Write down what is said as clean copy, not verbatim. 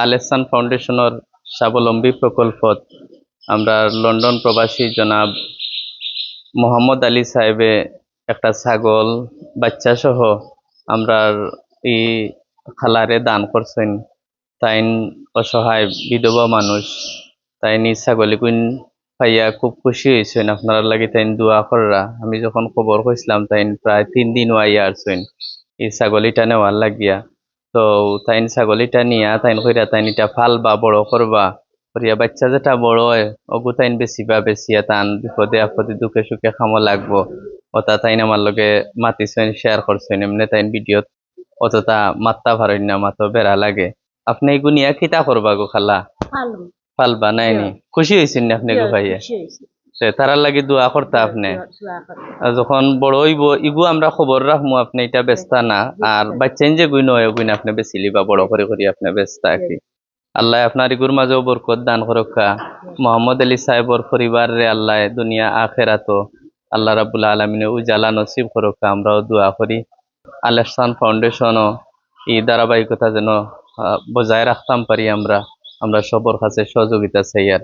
আলেসান ফাউন্ডেশনের স্বাবলম্বী প্রকল্পত আমরা লন্ডন প্রবাসী জনাব মোহাম্মদ আলী সাহেবে একটা ছাগল বাচ্চা সহ আমরা এই খালারে দান করছেন। তাইন অসহায় বিধবা মানুষ, তাই নি ছাগলি কুইন পাইয়া খুব খুশি হয়েছেন। আপনারা লাগি তাইন দোয়া কররা। আমি যখন খবর কইছিলাম তাইন প্রায় 3 দিন আইয়া আসছেন এই ছাগলিটা নেওয়ার লাগিয়া। তো তাইন ছাগলিটা নিয়া তাইন কইরা তাইন এটা ফালবা বড় করবা করিয়া বাচ্চা যেটা বড় হয় অগু তাইন বেশিয়া তান বিপদে আপদে দুঃখে সুখে খামো লাগবো ওটা তাইন আমার লগে মাতিছেন, শেয়ার করছেন। এমনি তাইন ভিডিও অতটা মাত্তা পারেন না, মাত্র বেড়া লাগে। আপনি এগু নিয়া কিতা করবা গো খালা? ফালবা নাইনি? খুশি হয়েছেন না আপনি গো ভাইয়া? তারার লাগি দোয়া করতে আপনি যখন বড় হইব ইগু আমরা খবর রাখবো। আপনি এটা বেচতা না, আর বাচ্চা যে গুণ হয় গুণ আপনি বেশি লিবা বড় করে আপনি বেচতা আর কি। আল্লাহ আপনার ইগুর মাঝেও বরকত দান করুকা। মোহাম্মদ আলী সাহেবর পরিবার রে আল্লাহ দুনিয়া আখেরাতো আল্লাহ রাব্বুল আলামিনে উজালা নসিব করুকা। আমরাও দোয়া করি আলেসান ফাউন্ডেশনও এই ধারাবাহিকতা যেন বজায় রাখতাম পারি। আমরা সবর কাছে সহযোগিতা চাই আর